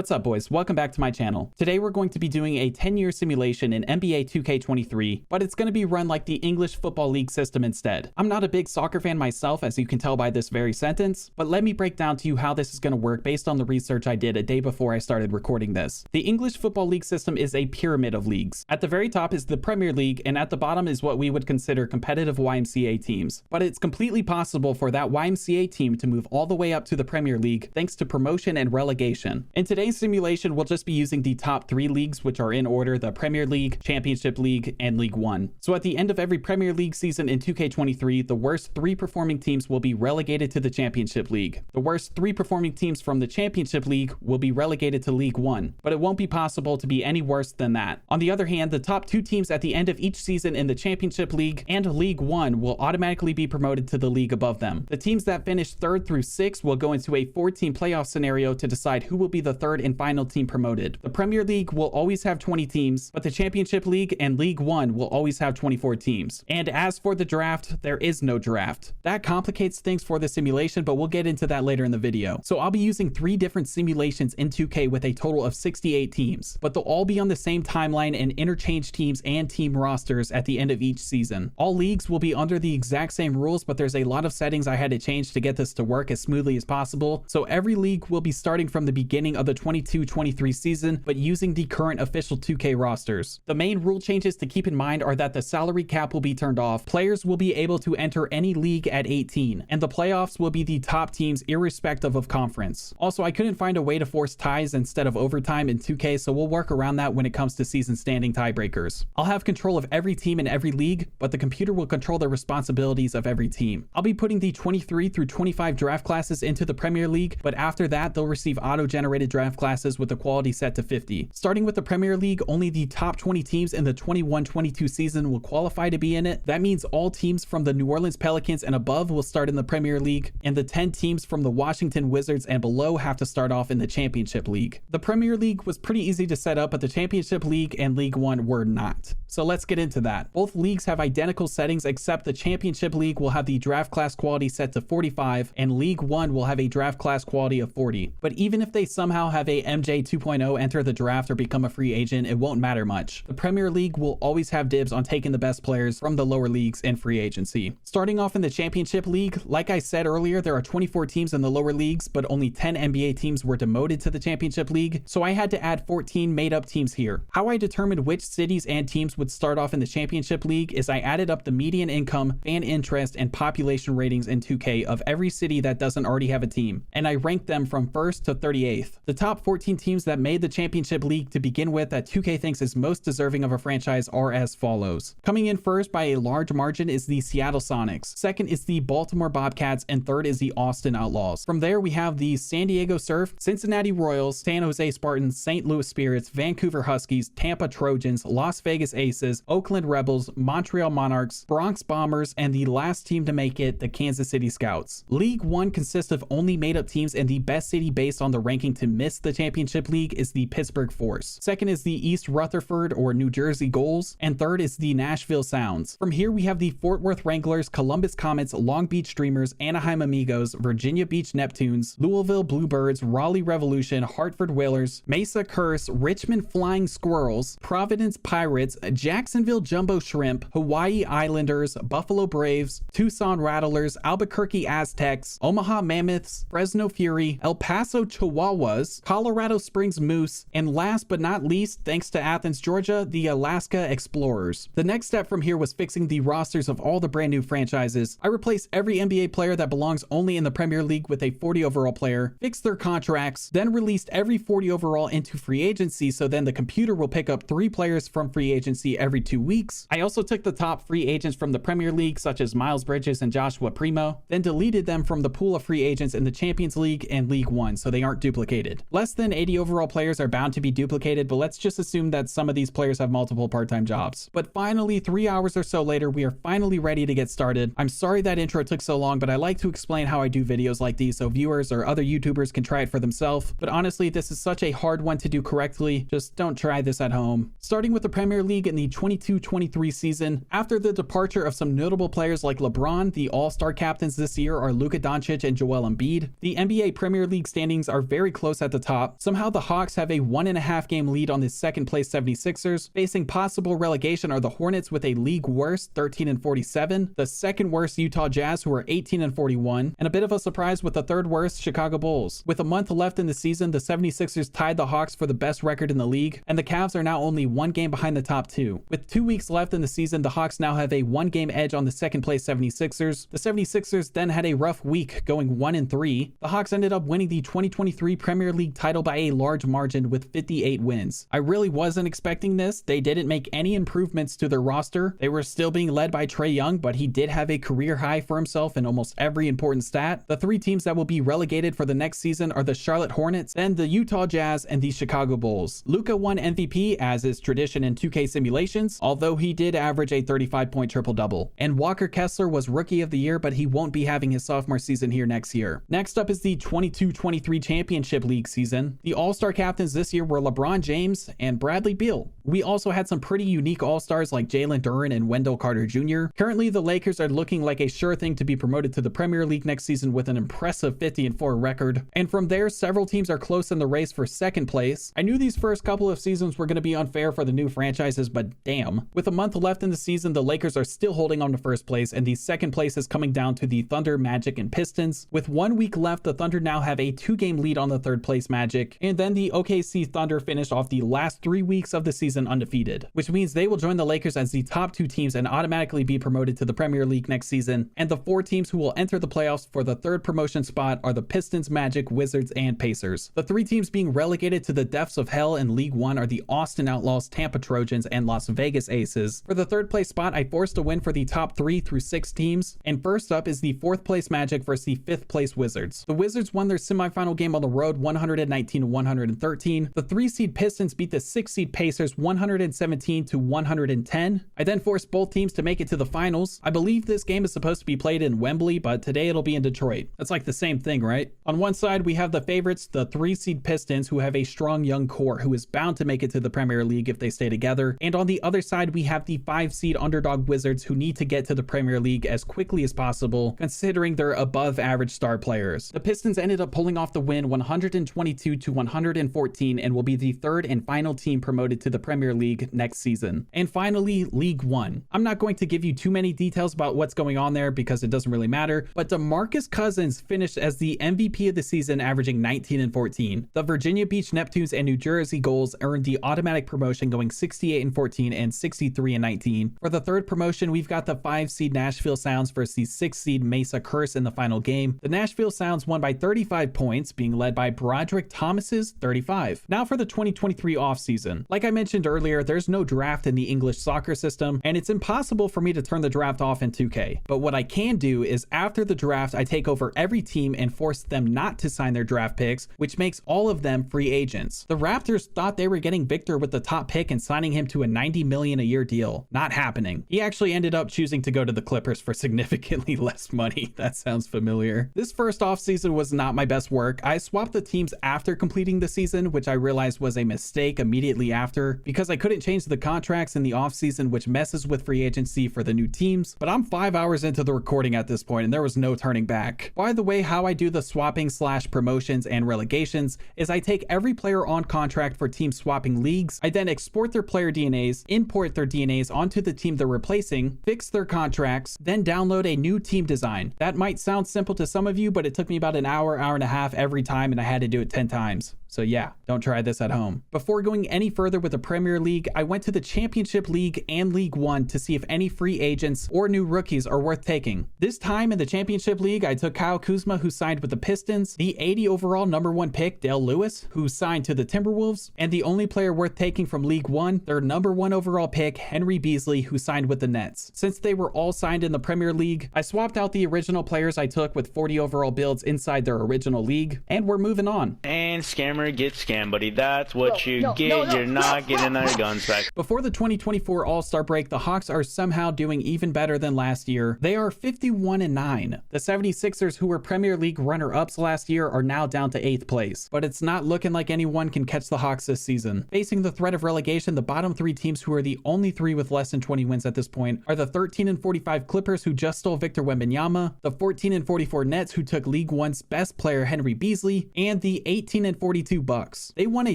What's up, boys? Welcome back to my channel. Today we're going to be doing a 10-year simulation in NBA 2K23, but it's going to be run like the English Football League system instead. I'm not a big soccer fan myself, as you can tell by this very sentence, but let me break down to you how this is going to work based on the research I did a day before I started recording this. The English Football League system is a pyramid of leagues. At the very top is the Premier League, and at the bottom is what we would consider competitive YMCA teams. But it's completely possible for that YMCA team to move all the way up to the Premier League thanks to promotion and relegation. In today's simulation, we'll just be using the top 3 leagues, which are in order: the Premier League, Championship League, and League One. So at the end of every Premier League season in 2K23, the worst 3 performing teams will be relegated to the Championship League. The worst 3 performing teams from the Championship League will be relegated to League One, but it won't be possible to be any worse than that. On the other hand, the top 2 teams at the end of each season in the Championship League and League One will automatically be promoted to the league above them. The teams that finish 3rd through 6th will go into a 4-team playoff scenario to decide who will be the 3rd and final team promoted. The Premier League will always have 20 teams, but the Championship League and League One will always have 24 teams. And as for the draft, there is no draft. That complicates things for the simulation, but we'll get into that later in the video. So I'll be using 3 different simulations in 2K with a total of 68 teams, but they'll all be on the same timeline and interchange teams and team rosters at the end of each season. All leagues will be under the exact same rules, but there's a lot of settings I had to change to get this to work as smoothly as possible. So every league will be starting from the beginning of the 22-23 season, but using the current official 2K rosters. The main rule changes to keep in mind are that the salary cap will be turned off, players will be able to enter any league at 18, and the playoffs will be the top teams irrespective of conference. Also, I couldn't find a way to force ties instead of overtime in 2K, so we'll work around that when it comes to season standing tiebreakers. I'll have control of every team in every league, but the computer will control the responsibilities of every team. I'll be putting the 23 through 25 draft classes into the Premier League, but after that, they'll receive auto-generated draft classes with the quality set to 50. Starting with the Premier League, only the top 20 teams in the 21-22 season will qualify to be in it. That means all teams from the New Orleans Pelicans and above will start in the Premier League, and the 10 teams from the Washington Wizards and below have to start off in the Championship League. The Premier League was pretty easy to set up, but the Championship League and League One were not. So let's get into that. Both leagues have identical settings, except the Championship League will have the draft class quality set to 45, and League One will have a draft class quality of 40. But even if they somehow have a MJ 2.0 enter the draft or become a free agent, it won't matter much. The Premier League will always have dibs on taking the best players from the lower leagues in free agency. Starting off in the Championship League, like I said earlier, there are 24 teams in the lower leagues, but only 10 NBA teams were demoted to the Championship League, so I had to add 14 made-up teams here. How I determined which cities and teams would start off in the Championship League is I added up the median income, fan interest, and population ratings in 2K of every city that doesn't already have a team, and I ranked them from 1st to 38th. The top 14 teams that made the Championship League to begin with that 2K thinks is most deserving of a franchise are as follows. Coming in first by a large margin is the Seattle Sonics. Second is the Baltimore Bobcats, and third is the Austin Outlaws. From there, we have the San Diego Surf, Cincinnati Royals, San Jose Spartans, St. Louis Spirits, Vancouver Huskies, Tampa Trojans, Las Vegas Aces, Oakland Rebels, Montreal Monarchs, Bronx Bombers, and the last team to make it, the Kansas City Scouts. League One consists of only made-up teams, and the best city based on the ranking to miss the Championship League is the Pittsburgh Force. Second is the East Rutherford or New Jersey Gulls, and third is the Nashville Sounds. From here, we have the Fort Worth Wranglers, Columbus Comets, Long Beach Dreamers, Anaheim Amigos, Virginia Beach Neptunes, Louisville Bluebirds, Raleigh Revolution, Hartford Whalers, Mesa Curse, Richmond Flying Squirrels, Providence Pirates, Jacksonville Jumbo Shrimp, Hawaii Islanders, Buffalo Braves, Tucson Rattlers, Albuquerque Aztecs, Omaha Mammoths, Fresno Fury, El Paso Chihuahuas, Colorado Springs Moose, and last but not least, thanks to Athens, Georgia, the Alaska Explorers. The next step from here was fixing the rosters of all the brand new franchises. I replaced every NBA player that belongs only in the Premier League with a 40 overall player, fixed their contracts, then released every 40 overall into free agency, so then the computer will pick up 3 players from free agency every 2 weeks. I also took the top free agents from the Premier League, such as Miles Bridges and Joshua Primo, then deleted them from the pool of free agents in the Champions League and League One, so they aren't duplicated. Less than 80 overall players are bound to be duplicated, but let's just assume that some of these players have multiple part-time jobs. But finally, 3 hours or so later, we are finally ready to get started. I'm sorry that intro took so long, but I like to explain how I do videos like these so viewers or other YouTubers can try it for themselves. But honestly, this is such a hard one to do correctly. Just don't try this at home. Starting with the Premier League in the 22-23 season, after the departure of some notable players like LeBron, the all-star captains this year are Luka Doncic and Joel Embiid. The NBA Premier League standings are very close at the top top, somehow the Hawks have a 1.5 game lead on the second place 76ers. Facing possible relegation are the Hornets with a league worst 13-47, the second worst Utah Jazz who are 18-41, and a bit of a surprise with the third worst Chicago Bulls. With a month left in the season, the 76ers tied the Hawks for the best record in the league, and the Cavs are now only 1 game behind the top 2. With 2 weeks left in the season, the Hawks now have a 1 game edge on the second place 76ers. The 76ers then had a rough week, going 1-3. The Hawks ended up winning the 2023 Premier League title by a large margin with 58 wins. I really wasn't expecting this. They didn't make any improvements to their roster. They were still being led by Trae Young, but he did have a career high for himself in almost every important stat. The 3 teams that will be relegated for the next season are the Charlotte Hornets, then the Utah Jazz, and the Chicago Bulls. Luka won MVP, as is tradition in 2K simulations, although he did average a 35-point triple-double. And Walker Kessler was Rookie of the Year, but he won't be having his sophomore season here next year. Next up is the 22-23 Championship League season. The All-Star captains this year were LeBron James and Bradley Beal. We also had some pretty unique All-Stars like Jalen Duren and Wendell Carter Jr. Currently, the Lakers are looking like a sure thing to be promoted to the Premier League next season with an impressive 50-4 record. And from there, several teams are close in the race for second place. I knew these first couple of seasons were going to be unfair for the new franchises, but damn. With a month left in the season, the Lakers are still holding on to first place, and the second place is coming down to the Thunder, Magic, and Pistons. With 1 week left, the Thunder now have a 2-game lead on the third place Magic, and then the OKC Thunder finished off the last 3 weeks of the season undefeated, which means they will join the Lakers as the top 2 teams and automatically be promoted to the Premier League next season. And the 4 teams who will enter the playoffs for the third promotion spot are the Pistons, Magic, Wizards, and Pacers. The 3 teams being relegated to the depths of hell in League One are the Austin Outlaws, Tampa Trojans, and Las Vegas Aces. For the third place spot, I forced a win for the top 3 through 6 teams, and first up is the 4th place Magic versus the 5th place Wizards. The Wizards won their semifinal game on the road 119-113. The 3 seed Pistons beat the 6 seed Pacers 117-110. I then forced both teams to make it to the finals. I believe this game is supposed to be played in Wembley, but today it'll be in Detroit. That's like the same thing, right? On one side, we have the favorites, the 3 seed Pistons, who have a strong young core who is bound to make it to the Premier League if they stay together. And on the other side, we have the 5 seed underdog Wizards who need to get to the Premier League as quickly as possible, considering their above average star players. The Pistons ended up pulling off the win 122-114 and will be the 3rd and final team promoted to the Premier League next season. And finally, League One. I'm not going to give you too many details about what's going on there because it doesn't really matter, but DeMarcus Cousins finished as the MVP of the season, averaging 19-14. The Virginia Beach Neptunes and New Jersey Gulls earned the automatic promotion, going 68-14 and 63-19. For the third promotion, we've got the 5 seed Nashville Sounds versus the 6 seed Mesa Curse in the final game. The Nashville Sounds won by 35 points, being led by Broderick Thomas's 35. Now for the 2023 offseason. Like I mentioned earlier, there's no draft in the English soccer system, and it's impossible for me to turn the draft off in 2K. But what I can do is after the draft, I take over every team and force them not to sign their draft picks, which makes all of them free agents. The Raptors thought they were getting Victor with the top pick and signing him to a $90 million a year deal. Not happening. He actually ended up choosing to go to the Clippers for significantly less money. That sounds familiar. This first offseason was not my best work. I swapped the teams after completing the season, which I realized was a mistake immediately after, because I couldn't change the contracts in the offseason, which messes with free agency for the new teams. But I'm 5 hours into the recording at this point, and there was no turning back. By the way, how I do the swapping / promotions and relegations is I take every player on contract for team swapping leagues. I then export their player DNAs, import their DNAs onto the team they're replacing, fix their contracts, then download a new team design. That might sound simple to some of you, but it took me about an hour and a half every time, and I had to do it 10 times. So yeah, don't try this at home. Before going any further with the Premier League, I went to the Championship League and League One to see if any free agents or new rookies are worth taking. This time in the Championship League, I took Kyle Kuzma, who signed with the Pistons, the 80 overall #1 pick, Dale Lewis, who signed to the Timberwolves, and the only player worth taking from League One, their #1 overall pick, Henry Beasley, who signed with the Nets. Since they were all signed in the Premier League, I swapped out the original players I took with 40 overall builds inside their original league, and we're moving on. And scammer gets scammed, buddy. That's what You're not getting our guns back. Before the 2024 All-Star break, the Hawks are somehow doing even better than last year. They are 51-9. The 76ers, who were Premier League runner-ups last year, are now down to 8th place. But it's not looking like anyone can catch the Hawks this season. Facing the threat of relegation, the bottom 3 teams, who are the only 3 with less than 20 wins at this point, are the 13-45 Clippers, who just stole Victor Wembanyama, the 14-44 Nets, who took League One's best player Henry Beasley, and the 18-42 22 bucks. They won a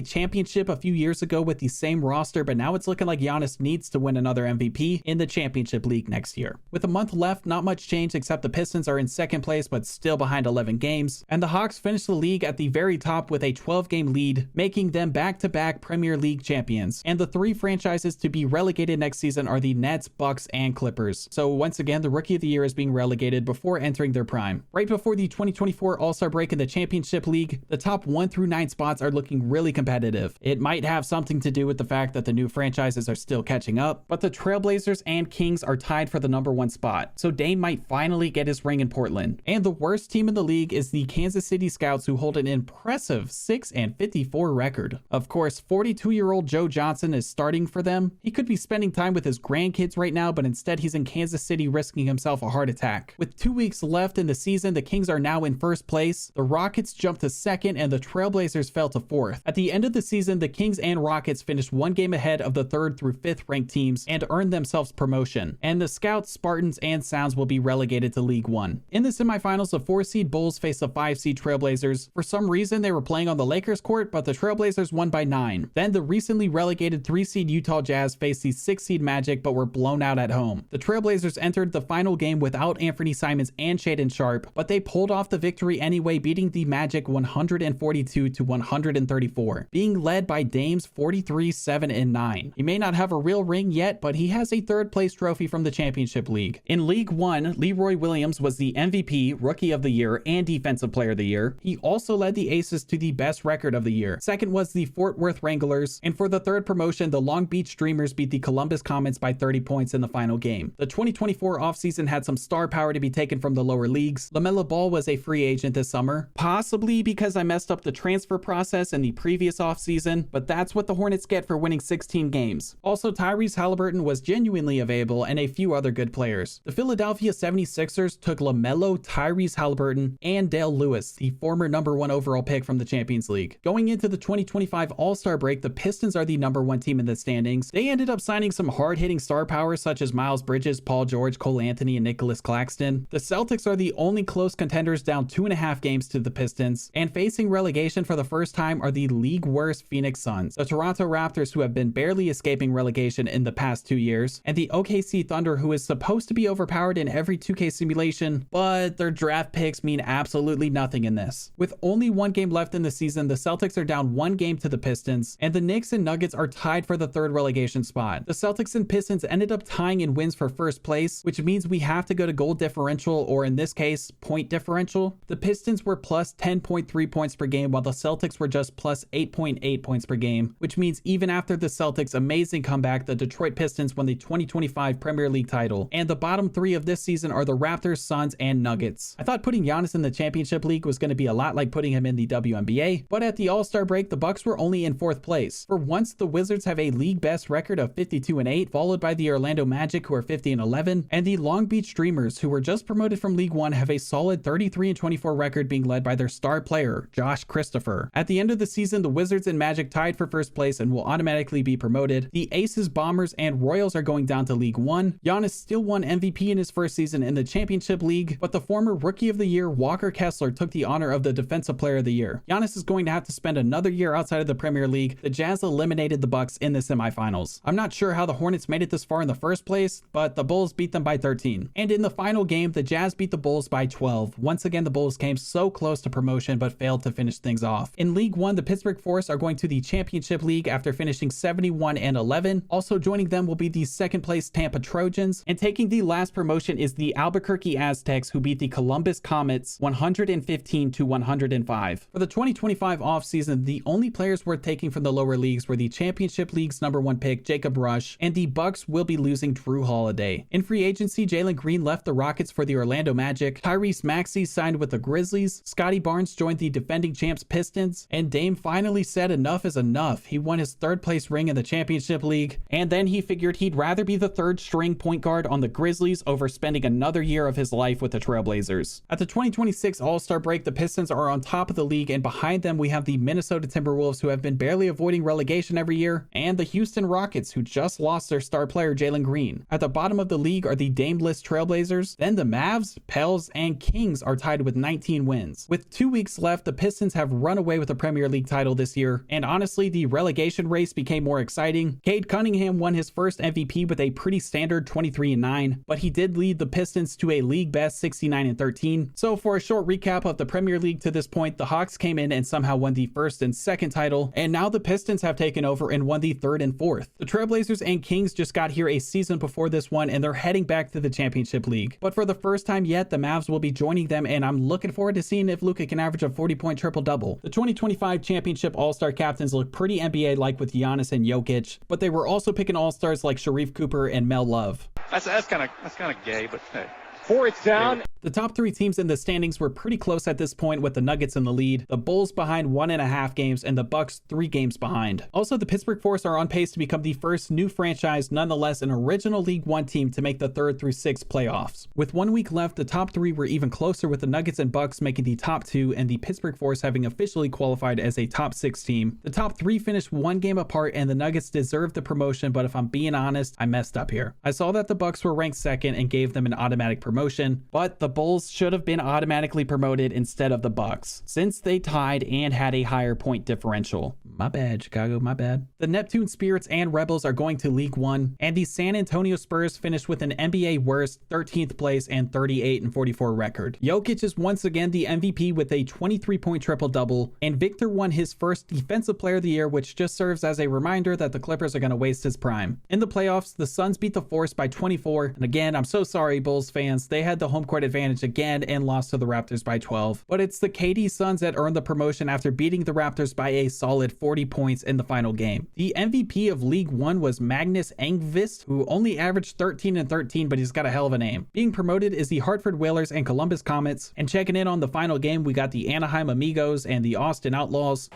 championship a few years ago with the same roster, but now it's looking like Giannis needs to win another MVP in the championship league next year. With a month left, not much change except the Pistons are in second place but still behind 11 games, and the Hawks finished the league at the very top with a 12-game lead, making them back-to-back Premier League champions. And the three franchises to be relegated next season are the Nets, Bucks, and Clippers. So once again, the Rookie of the Year is being relegated before entering their prime. Right before the 2024 All-Star break in the Championship League, the top 1 through 9 spots are looking really competitive. It might have something to do with the fact that the new franchises are still catching up, but the Trailblazers and Kings are tied for the number 1 spot, so Dame might finally get his ring in Portland. And the worst team in the league is the Kansas City Scouts, who hold an impressive 6-54 record. Of course, 42-year-old Joe Johnson is starting for them. He could be spending time with his grandkids right now, but instead he's in Kansas City risking himself a heart attack. With 2 weeks left in the season, the Kings are now in first place, the Rockets jumped to second, and the Trailblazers fell to fourth. At the end of the season, the Kings and Rockets finished 1 game ahead of the 3rd through 5th ranked teams and earned themselves promotion. And the Scouts, Spartans, and Sounds will be relegated to League One. In the semifinals, the 4-seed Bulls faced the 5-seed Trailblazers. For some reason, they were playing on the Lakers court, but the Trailblazers won by 9. Then the recently relegated 3-seed Utah Jazz faced the 6-seed Magic, but were blown out at home. The Trailblazers entered the final game without Anthony Simons and Shaedon Sharpe, but they pulled off the victory anyway, beating the Magic 142 to 134, being led by Dame's 43-7-9. He may not have a real ring yet, but he has a 3rd place trophy from the Championship League. In League One, Leroy Williams was the MVP, Rookie of the Year, and Defensive Player of the Year. He also led the Aces to the best record of the year. Second was the Fort Worth Wranglers, and for the 3rd promotion, the Long Beach Dreamers beat the Columbus Comets by 30 points in the final game. The 2024 offseason had some star power to be taken from the lower leagues. LaMelo Ball was a free agent this summer, possibly because I messed up the transfer process in the previous offseason, but that's what the Hornets get for winning 16 games. Also, Tyrese Halliburton was genuinely available, and a few other good players. The Philadelphia 76ers took LaMelo, Tyrese Halliburton, and Dale Lewis, the former number 1 overall pick from the Champions League. Going into the 2025 All-Star break, the Pistons are the number 1 team in the standings. They ended up signing some hard-hitting star power such as Miles Bridges, Paul George, Cole Anthony, and Nicholas Claxton. The Celtics are the only close contenders, down 2.5 games to the Pistons, and facing relegation for the first time are the league worst Phoenix Suns, the Toronto Raptors, who have been barely escaping relegation in the past 2 years, and the OKC Thunder, who is supposed to be overpowered in every 2K simulation, but their draft picks mean absolutely nothing in this. With only 1 game left in the season, the Celtics are down 1 game to the Pistons, and the Knicks and Nuggets are tied for the 3rd relegation spot. The Celtics and Pistons ended up tying in wins for first place, which means we have to go to goal differential, or in this case, point differential. The Pistons were plus 10.3 points per game, while the Celtics were just plus 8.8 points per game, which means even after the Celtics' amazing comeback, the Detroit Pistons won the 2025 Premier League title. And the bottom 3 of this season are the Raptors, Suns, and Nuggets. I thought putting Giannis in the Championship League was going to be a lot like putting him in the WNBA, but at the All-Star break, the Bucks were only in 4th place. For once, the Wizards have a league best record of 52-8, followed by the Orlando Magic, who are 50-11, and the Long Beach Dreamers, who were just promoted from League One, have a solid 33-24 record, being led by their star player, Josh Christopher. At the end of the season, the Wizards and Magic tied for first place and will automatically be promoted. The Aces, Bombers, and Royals are going down to League One. Giannis still won MVP in his first season in the Championship League, but the former Rookie of the Year, Walker Kessler, took the honor of the Defensive Player of the Year. Giannis is going to have to spend another year outside of the Premier League. The Jazz eliminated the Bucks in the semifinals. I'm not sure how the Hornets made it this far in the first place, but the Bulls beat them by 13. And in the final game, the Jazz beat the Bulls by 12. Once again, the Bulls came so close to promotion but failed to finish things off. In League One, the Pittsburgh Force are going to the Championship League after finishing 71-11. Also joining them will be the 2nd place Tampa Trojans, and taking the last promotion is the Albuquerque Aztecs, who beat the Columbus Comets 115-105. For the 2025 offseason, the only players worth taking from the lower leagues were the Championship League's number 1 pick, Jacob Rush, and the Bucks will be losing Drew Holiday. In free agency, Jalen Green left the Rockets for the Orlando Magic, Tyrese Maxey signed with the Grizzlies, Scotty Barnes joined the defending champs Pistons, and Dame finally said enough is enough. He won his 3rd place ring in the Championship League, and then he figured he'd rather be the 3rd string point guard on the Grizzlies over spending another year of his life with the Trailblazers. At the 2026 All-Star break, the Pistons are on top of the league, and behind them we have the Minnesota Timberwolves, who have been barely avoiding relegation every year, and the Houston Rockets, who just lost their star player Jalen Green. At the bottom of the league are the Dameless Trailblazers, then the Mavs, Pels, and Kings are tied with 19 wins. With 2 weeks left, the Pistons have run away with with a Premier League title this year, and honestly, the relegation race became more exciting. Cade Cunningham won his first MVP with a pretty standard 23-9, but he did lead the Pistons to a league best 69-13. So for a short recap of the Premier League to this point, the Hawks came in and somehow won the first and second title, and now the Pistons have taken over and won the third and fourth. The Trailblazers and Kings just got here a season before this one, and they're heading back to the championship league. But for the first time yet, the Mavs will be joining them, and I'm looking forward to seeing if Luka can average a 40-point triple-double. The 2025 championship all-star captains look pretty NBA-like with Giannis and Jokic, but they were also picking all-stars like Sharif Cooper and Mel Love. That's kind of gay, but hey. Fourth down. The top three teams in the standings were pretty close at this point, with the Nuggets in the lead, the Bulls behind 1.5 games, and the Bucks 3 games behind. Also, the Pittsburgh Force are on pace to become the first new franchise, nonetheless an original League One team, to make the 3rd through 6 playoffs. With 1 week left, the top 3 were even closer, with the Nuggets and Bucks making the top 2 and the Pittsburgh Force having officially qualified as a top 6 team. The top 3 finished 1 game apart, and the Nuggets deserved the promotion, but if I'm being honest, I messed up here. I saw that the Bucks were ranked 2nd and gave them an automatic promotion, but the Bulls should have been automatically promoted instead of the Bucks, since they tied and had a higher point differential. My bad, Chicago, my bad. The Neptune Spirits and Rebels are going to League One, and the San Antonio Spurs finished with an NBA worst 13th place and 38-44 record. Jokic is once again the MVP with a 23-point triple-double, and Victor won his first Defensive Player of the Year, which just serves as a reminder that the Clippers are going to waste his prime. In the playoffs, the Suns beat the Force by 24, and again, I'm so sorry, Bulls fans, they had the home court advantage again and lost to the Raptors by 12. But it's the KD Suns that earned the promotion after beating the Raptors by a solid 40 points in the final game. The MVP of League One was Magnus Engvist, who only averaged 13-13, but he's got a hell of a name. Being promoted is the Hartford Whalers and Columbus Comets, and checking in on the final game, we got the Anaheim Amigos and the Austin Outlaws.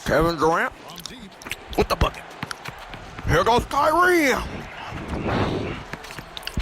Kevin Durant with the bucket. Here goes Kyrie.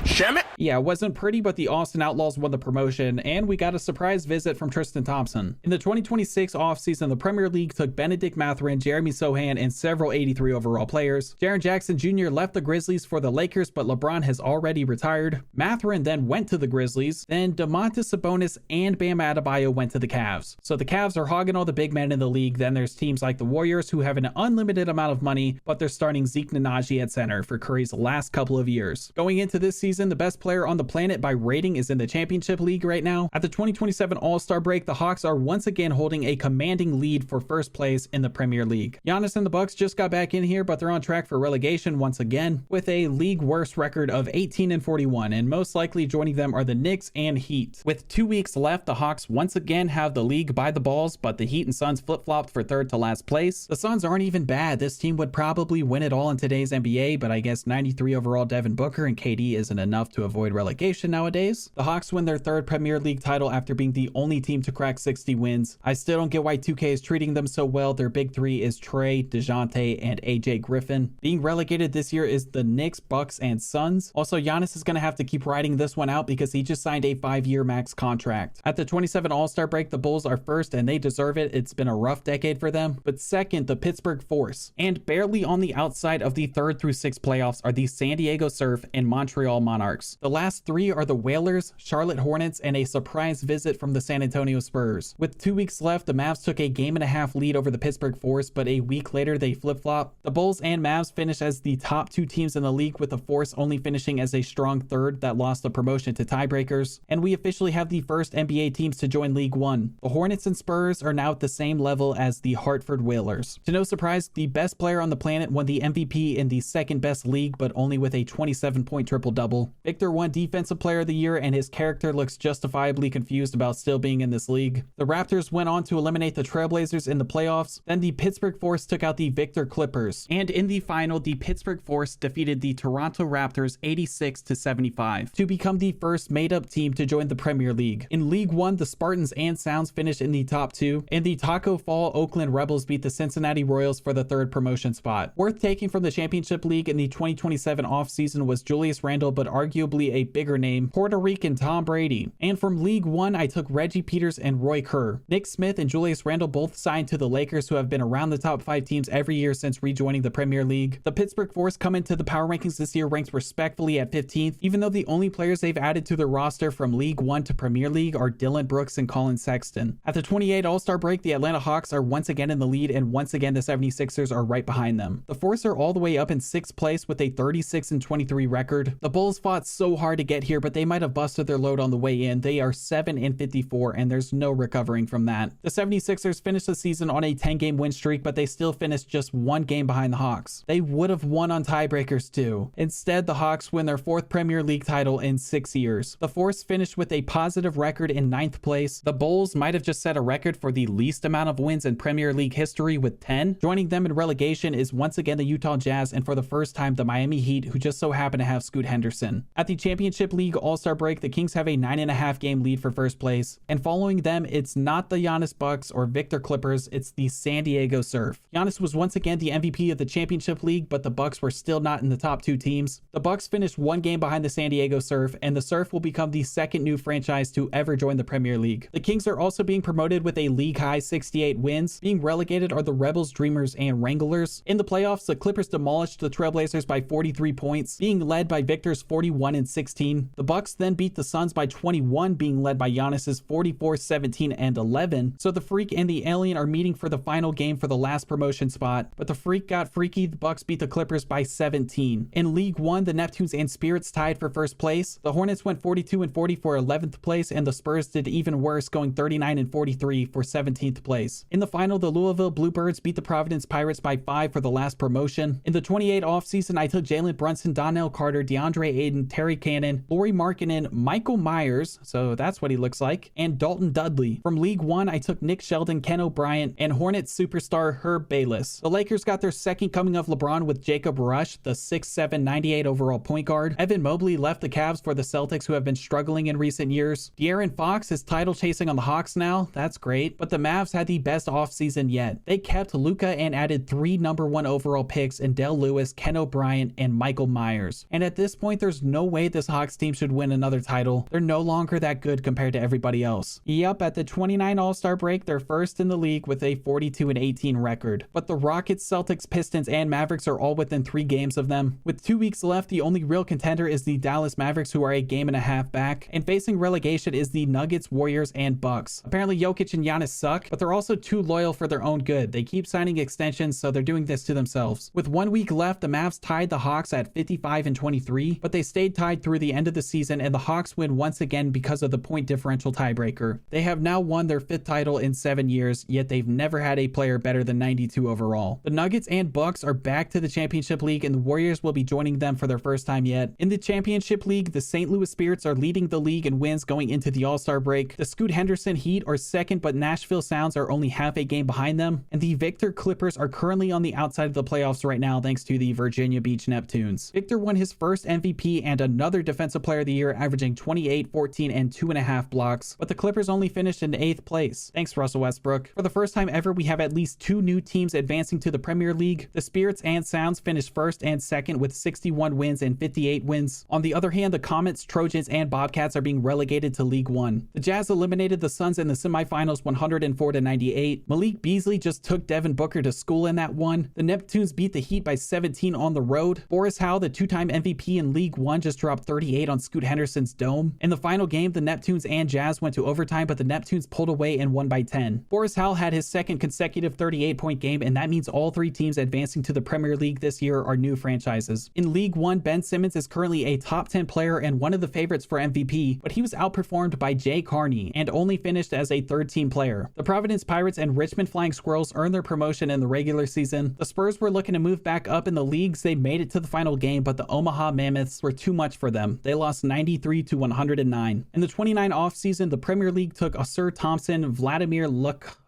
Shim it. Yeah, it wasn't pretty, but the Austin Outlaws won the promotion, and we got a surprise visit from Tristan Thompson. In the 2026 offseason, the Premier League took Benedict Mathurin, Jeremy Sohan, and several 83 overall players. Jaren Jackson Jr. left the Grizzlies for the Lakers, but LeBron has already retired. Mathurin then went to the Grizzlies, then Domantas Sabonis and Bam Adebayo went to the Cavs. So the Cavs are hogging all the big men in the league. Then there's teams like the Warriors, who have an unlimited amount of money, but they're starting Zeke Nnaji at center for Curry's last couple of years. Going into this season, the best player on the planet by rating is in the championship league right now. At the 2027 All-Star break, the Hawks are once again holding a commanding lead for first place in the Premier League. Giannis and the Bucks just got back in here, but they're on track for relegation once again, with a league worst record of 18-41, and most likely joining them are the Knicks and Heat. With 2 weeks left, the Hawks once again have the league by the balls, but the Heat and Suns flip-flopped for 3rd to last place. The Suns aren't even bad. This team would probably win it all in today's NBA, but I guess 93 overall Devin Booker and KD isn't enough to avoid relegation nowadays. The Hawks win their 3rd Premier League title after being the only team to crack 60 wins. I still don't get why 2K is treating them so well. Their big 3 is Trey, DeJounte, and AJ Griffin. Being relegated this year is the Knicks, Bucks, and Suns. Also, Giannis is going to have to keep riding this one out because he just signed a 5-year max contract. At the 27 All-Star break, the Bulls are 1st, and they deserve it. It's been a rough decade for them. But 2nd, the Pittsburgh Force. And barely on the outside of the 3rd through 6 playoffs are the San Diego Surf and Montreal Monarchs. The last 3 are the Whalers, Charlotte Hornets, and a surprise visit from the San Antonio Spurs. With 2 weeks left, the Mavs took a 1.5 lead over the Pittsburgh Force, but a week later they flip-flop. The Bulls and Mavs finished as the top 2 teams in the league, with the Force only finishing as a strong 3rd that lost the promotion to tiebreakers. And we officially have the first NBA teams to join League One. The Hornets and Spurs are now at the same level as the Hartford Whalers. To no surprise, the best player on the planet won the MVP in the 2nd best league, but only with a 27-point triple-double. Victor won Defensive Player of the Year, and his character looks justifiably confused about still being in this league. The Raptors went on to eliminate the Trailblazers in the playoffs. Then the Pittsburgh Force took out the Victor Clippers. And in the final, the Pittsburgh Force defeated the Toronto Raptors 86-75 to become the first made-up team to join the Premier League. In League One, the Spartans and Sounds finished in the top 2, and the Taco Fall Oakland Rebels beat the Cincinnati Royals for the 3rd promotion spot. Worth taking from the Championship League in the 2027 offseason was Julius Randle, but arguably hopefully a bigger name, Puerto Rican Tom Brady. And from League One, I took Reggie Peters and Roy Kerr. Nick Smith and Julius Randle both signed to the Lakers, who have been around the top 5 teams every year since rejoining the Premier League. The Pittsburgh Force come into the power rankings this year ranked respectfully at 15th, even though the only players they've added to their roster from League One to Premier League are Dylan Brooks and Colin Sexton. At the 28 All-Star break, the Atlanta Hawks are once again in the lead, and once again the 76ers are right behind them. The Force are all the way up in 6th place with a 36-23 record. The Bulls fought so hard to get here, but they might have busted their load on the way in. They are 7-54, and there's no recovering from that. The 76ers finished the season on a 10-game win streak, but they still finished just 1 game behind the Hawks. They would have won on tiebreakers too. Instead, the Hawks win their 4th Premier League title in 6 years. The Force finished with a positive record in 9th place. The Bulls might have just set a record for the least amount of wins in Premier League history with 10. Joining them in relegation is once again the Utah Jazz, and for the first time the Miami Heat, who just so happen to have Scoot Henderson. At the Championship League All-Star break, the Kings have a 9.5 game lead for first place, and following them, it's not the Giannis Bucks or Victor Clippers, it's the San Diego Surf. Giannis was once again the MVP of the Championship League, but the Bucks were still not in the top 2 teams. The Bucks finished 1 game behind the San Diego Surf, and the Surf will become the 2nd new franchise to ever join the Premier League. The Kings are also being promoted with a league-high 68 wins. Being relegated are the Rebels, Dreamers, and Wranglers. In the playoffs, the Clippers demolished the Trailblazers by 43 points, being led by Victor's 41-16. The Bucks then beat the Suns by 21, being led by Giannis's 44-17-11. So the Freak and the Alien are meeting for the final game for the last promotion spot, but the Freak got freaky. The Bucks beat the Clippers by 17. In League One, the Neptunes and Spirits tied for first place. The Hornets went 42-40 for 11th place, and the Spurs did even worse, going 39-43 for 17th place. In the final, the Louisville Bluebirds beat the Providence Pirates by 5 for the last promotion. In the 28 offseason, I took Jalen Brunson, Donnell Carter, DeAndre Ayton, Terry Cannon, Lauri Markkanen, Michael Myers, so that's what he looks like, and Dalton Dudley. From League One, I took Nick Sheldon, Ken O'Brien, and Hornets superstar Herb Bayless. The Lakers got their second coming of LeBron with Jacob Rush, the 6'7", 98 overall point guard. Evan Mobley left the Cavs for the Celtics, who have been struggling in recent years. De'Aaron Fox is title chasing on the Hawks now. That's great. But the Mavs had the best offseason yet. They kept Luka and added 3 number 1 overall picks in Del Lewis, Ken O'Brien, and Michael Myers. And at this point, there's no way this Hawks team should win another title. They're no longer that good compared to everybody else. Yup, at the 29 All-Star break, they're first in the league with a 42-18 record. But the Rockets, Celtics, Pistons, and Mavericks are all within 3 games of them. With 2 weeks left, the only real contender is the Dallas Mavericks, who are a game and a half back. And facing relegation is the Nuggets, Warriors, and Bucks. Apparently Jokic and Giannis suck, but they're also too loyal for their own good. They keep signing extensions, so they're doing this to themselves. With 1 week left, the Mavs tied the Hawks at 55-23, but they stayed tied through the end of the season, and the Hawks win once again because of the point differential tiebreaker. They have now won their 5th title in 7 years, yet they've never had a player better than 92 overall. The Nuggets and Bucks are back to the Championship League, and the Warriors will be joining them for their first time yet. In the Championship League, the St. Louis Spirits are leading the league in wins going into the All-Star break. The Scoot Henderson Heat are second, but Nashville Sounds are only half a game behind them. And the Victor Clippers are currently on the outside of the playoffs right now thanks to the Virginia Beach Neptunes. Victor won his first MVP and another Defensive Player of the Year, averaging 28, 14, and 2.5 blocks, but the Clippers only finished in 8th place. Thanks, Russell Westbrook. For the first time ever, we have at least 2 new teams advancing to the Premier League. The Spirits and Sounds finished 1st and 2nd with 61 wins and 58 wins. On the other hand, the Comets, Trojans, and Bobcats are being relegated to League One. The Jazz eliminated the Suns in the semifinals 104-98. Malik Beasley just took Devin Booker to school in that one. The Neptunes beat the Heat by 17 on the road. Boris Howe, the 2-time MVP in League One, just dropped 38 on Scoot Henderson's dome. In the final game, the Neptunes and Jazz went to overtime, but the Neptunes pulled away and won by 10. Boris Howe had his second consecutive 38-point game, and that means all 3 teams advancing to the Premier League this year are new franchises. In League One, Ben Simmons is currently a top 10 player and one of the favorites for MVP, but he was outperformed by Jay Carney and only finished as a 3rd-team player. The Providence Pirates and Richmond Flying Squirrels earned their promotion in the regular season. The Spurs were looking to move back up in the leagues. They made it to the final game, but the Omaha Mammoths were too much for them. They lost 93-109. In the 29 offseason, the Premier League took Asur Thompson, Vladimir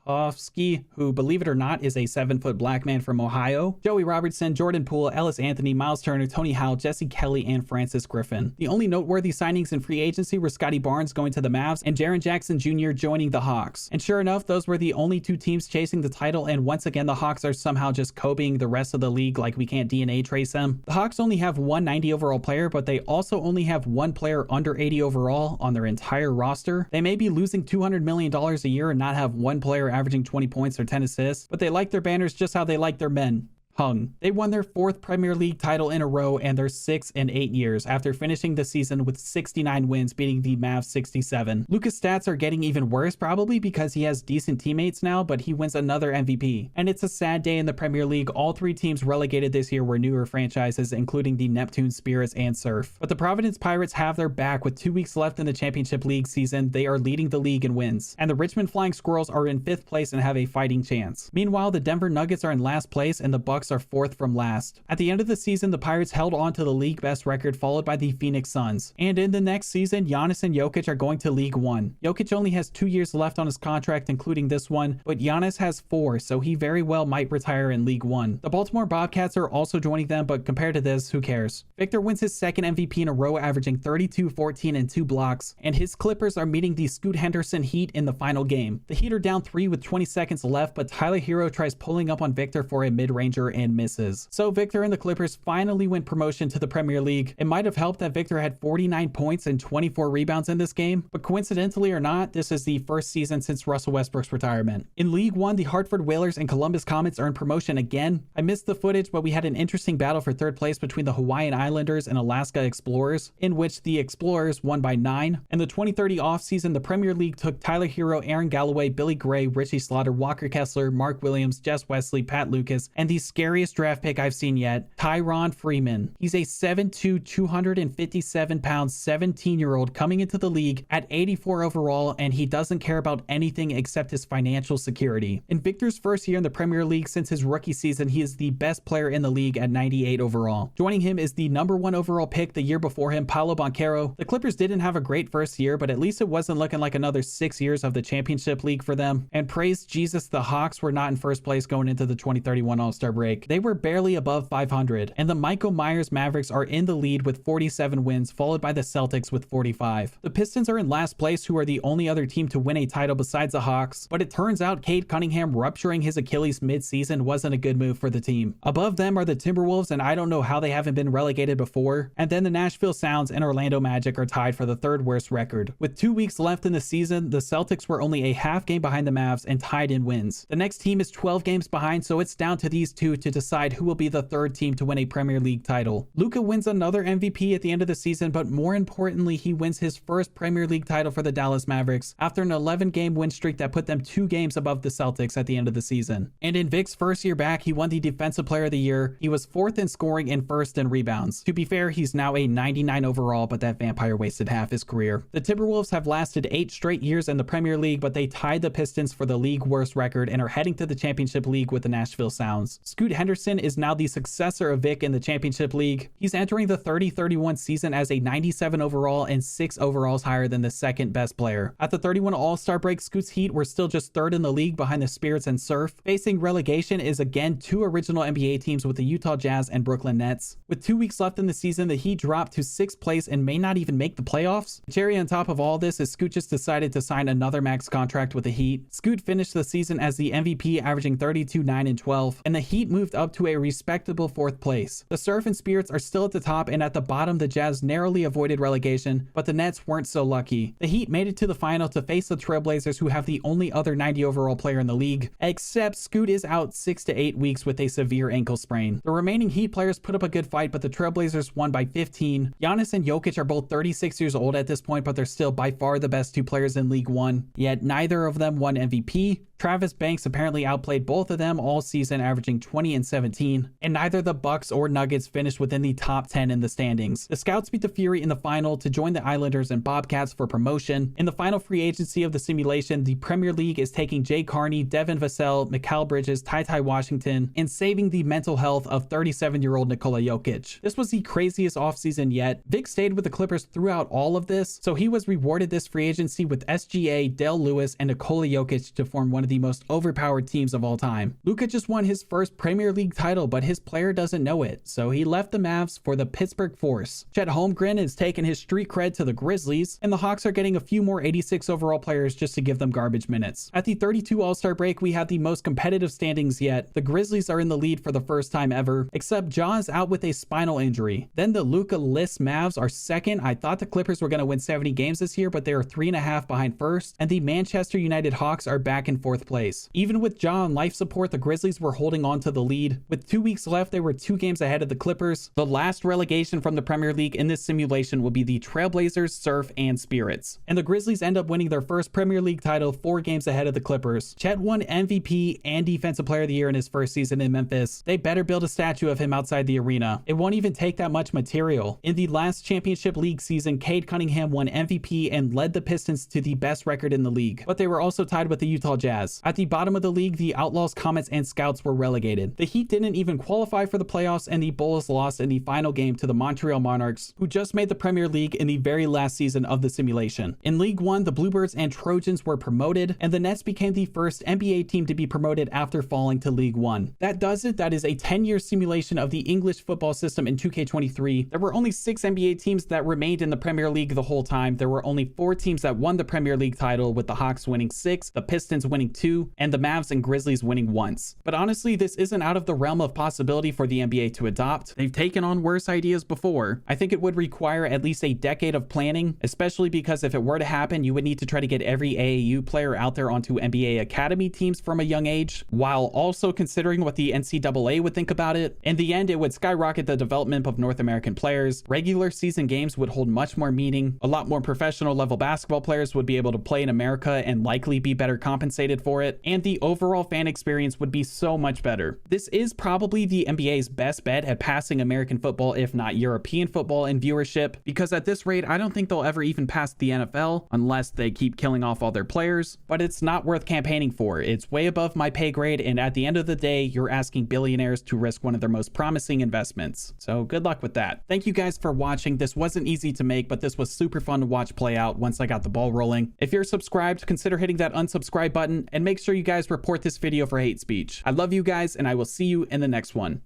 Hofsky, who, believe it or not, is a 7-foot black man from Ohio, Joey Robertson, Jordan Poole, Ellis Anthony, Miles Turner, Tony Howell, Jesse Kelly, and Francis Griffin. The only noteworthy signings in free agency were Scotty Barnes going to the Mavs and Jaren Jackson Jr. joining the Hawks. And sure enough, those were the only two teams chasing the title, and once again, the Hawks are somehow just copying the rest of the league like we can't DNA trace them. The Hawks only have one 90 overall player, but they also only have one player under 80 overall on their entire roster. They may be losing $200 million a year and not have one player averaging 20 points or 10 assists, but they like their banners just how they like their men. Hung. They won their 4th Premier League title in a row and their 6th in 8 years after finishing the season with 69 wins, beating the Mavs 67. Luka's stats are getting even worse, probably because he has decent teammates now, but he wins another MVP. And it's a sad day in the Premier League. All 3 teams relegated this year were newer franchises, including the Neptune Spirits and Surf. But the Providence Pirates have their back. With 2 weeks left in the Championship League season, they are leading the league in wins. And the Richmond Flying Squirrels are in 5th place and have a fighting chance. Meanwhile, the Denver Nuggets are in last place and the Bucks are 4th from last. At the end of the season, the Pirates held on to the league best record, followed by the Phoenix Suns. And in the next season, Giannis and Jokic are going to League One. Jokic only has 2 years left on his contract, including this one, but Giannis has 4, so he very well might retire in League One. The Baltimore Bobcats are also joining them, but compared to this, who cares? Victor wins his 2nd MVP in a row, averaging 32, 14, and 2 blocks, and his Clippers are meeting the Scoot Henderson Heat in the final game. The Heat are down 3 with 20 seconds left, but Tyler Hero tries pulling up on Victor for a mid-ranger and misses. So Victor and the Clippers finally win promotion to the Premier League. It might have helped that Victor had 49 points and 24 rebounds in this game, but coincidentally or not, this is the first season since Russell Westbrook's retirement. In League One, the Hartford Whalers and Columbus Comets earned promotion again. I missed the footage, but we had an interesting battle for 3rd place between the Hawaiian Islanders and Alaska Explorers, in which the Explorers won by 9. In the 2030 offseason, the Premier League took Tyler Hero, Aaron Galloway, Billy Gray, Richie Slaughter, Walker Kessler, Mark Williams, Jess Wesley, Pat Lucas, and the scariest draft pick I've seen yet, Tyron Freeman. He's a 7'2", 257-pound, 17-year-old coming into the league at 84 overall, and he doesn't care about anything except his financial security. In Victor's first year in the Premier League since his rookie season, he is the best player in the league at 98 overall. Joining him is the number 1 overall pick the year before him, Paolo Banchero. The Clippers didn't have a great first year, but at least it wasn't looking like another 6 years of the Championship League for them. And praise Jesus, the Hawks were not in first place going into the 2031 All-Star break. They were barely above 500, and the Michael Myers Mavericks are in the lead with 47 wins, followed by the Celtics with 45. The Pistons are in last place, who are the only other team to win a title besides the Hawks, but it turns out Cade Cunningham rupturing his Achilles mid-season wasn't a good move for the team. Above them are the Timberwolves, and I don't know how they haven't been relegated before, and then the Nashville Sounds and Orlando Magic are tied for the 3rd worst record. With 2 weeks left in the season, the Celtics were only a half game behind the Mavs and tied in wins. The next team is 12 games behind, so it's down to these two to decide who will be the 3rd team to win a Premier League title. Luka wins another MVP at the end of the season, but more importantly, he wins his first Premier League title for the Dallas Mavericks after an 11-game win streak that put them 2 games above the Celtics at the end of the season. And in Vic's first year back, he won the Defensive Player of the Year. He was 4th in scoring and 1st in rebounds. To be fair, he's now a 99 overall, but that vampire wasted half his career. The Timberwolves have lasted 8 straight years in the Premier League, but they tied the Pistons for the league worst record and are heading to the Championship League with the Nashville Sounds. Scoot Henderson is now the successor of Vic in the Championship League. He's entering the 30-31 season as a 97 overall and 6 overalls higher than the 2nd best player. At the 31 All-Star break, Scoot's Heat were still just 3rd in the league behind the Spirits and Surf. Facing relegation is again 2 original NBA teams with the Utah Jazz and Brooklyn Nets. With 2 weeks left in the season, the Heat dropped to 6th place and may not even make the playoffs. The cherry on top of all this is Scoot just decided to sign another max contract with the Heat. Scoot finished the season as the MVP, averaging 32, 9, and 12, and the Heat moved up to a respectable 4th place. The Surf and Spirits are still at the top, and at the bottom, the Jazz narrowly avoided relegation, but the Nets weren't so lucky. The Heat made it to the final to face the Trailblazers, who have the only other 90 overall player in the league, except Scoot is out 6 to 8 weeks with a severe ankle sprain. The remaining Heat players put up a good fight, but the Trailblazers won by 15. Giannis and Jokic are both 36 years old at this point, but they're still by far the best 2 players in League One, yet neither of them won MVP. Travis Banks apparently outplayed both of them all season, averaging 20 and 17, and neither the Bucks or Nuggets finished within the top 10 in the standings. The Scouts beat the Fury in the final to join the Islanders and Bobcats for promotion. In the final free agency of the simulation, the Premier League is taking Jay Carney, Devin Vassell, Mikal Bridges, Ty Washington, and saving the mental health of 37-year-old Nikola Jokic. This was the craziest offseason yet. Vic stayed with the Clippers throughout all of this, so he was rewarded this free agency with SGA, Dale Lewis, and Nikola Jokic to form one of of the most overpowered teams of all time. Luka just won his first Premier League title, but his player doesn't know it, so he left the Mavs for the Pittsburgh Force. Chet Holmgren is taking his street cred to the Grizzlies, and the Hawks are getting a few more 86 overall players just to give them garbage minutes. At the 32 All-Star break, we had the most competitive standings yet. The Grizzlies are in the lead for the first time ever, except Ja is out with a spinal injury. Then the Luka-less Mavs are second. I thought the Clippers were going to win 70 games this year, but they are 3.5 behind first, and the Manchester United Hawks are back in fourth place. Even with Ja on life support, the Grizzlies were holding on to the lead. With 2 weeks left, they were 2 games ahead of the Clippers. The last relegation from the Premier League in this simulation will be the Trailblazers, Surf, and Spirits. And the Grizzlies end up winning their first Premier League title 4 games ahead of the Clippers. Chet won MVP and Defensive Player of the Year in his first season in Memphis. They better build a statue of him outside the arena. It won't even take that much material. In the last Championship League season, Cade Cunningham won MVP and led the Pistons to the best record in the league, but they were also tied with the Utah Jazz. At the bottom of the league, the Outlaws, Comets, and Scouts were relegated. The Heat didn't even qualify for the playoffs, and the Bulls lost in the final game to the Montreal Monarchs, who just made the Premier League in the very last season of the simulation. In League One, the Bluebirds and Trojans were promoted, and the Nets became the first NBA team to be promoted after falling to League One. That does it. That is a 10-year simulation of the English football system in 2K23. There were only 6 NBA teams that remained in the Premier League the whole time. There were only 4 teams that won the Premier League title, with the Hawks winning 6, the Pistons winning 2, and the Mavs and Grizzlies winning once. But honestly, this isn't out of the realm of possibility for the NBA to adopt. They've taken on worse ideas before. I think it would require at least a decade of planning, especially because if it were to happen, you would need to try to get every AAU player out there onto NBA Academy teams from a young age, while also considering what the NCAA would think about it. In the end, it would skyrocket the development of North American players. Regular season games would hold much more meaning. A lot more professional level basketball players would be able to play in America and likely be better compensated for it, and the overall fan experience would be so much better. This is probably the NBA's best bet at passing American football, if not European football, in viewership, because at this rate, I don't think they'll ever even pass the NFL unless they keep killing off all their players, but it's not worth campaigning for. It's way above my pay grade, and at the end of the day, you're asking billionaires to risk one of their most promising investments. So good luck with that. Thank you guys for watching. This wasn't easy to make, but this was super fun to watch play out once I got the ball rolling. If you're subscribed, consider hitting that unsubscribe button, and make sure you guys report this video for hate speech. I love you guys, and I will see you in the next one.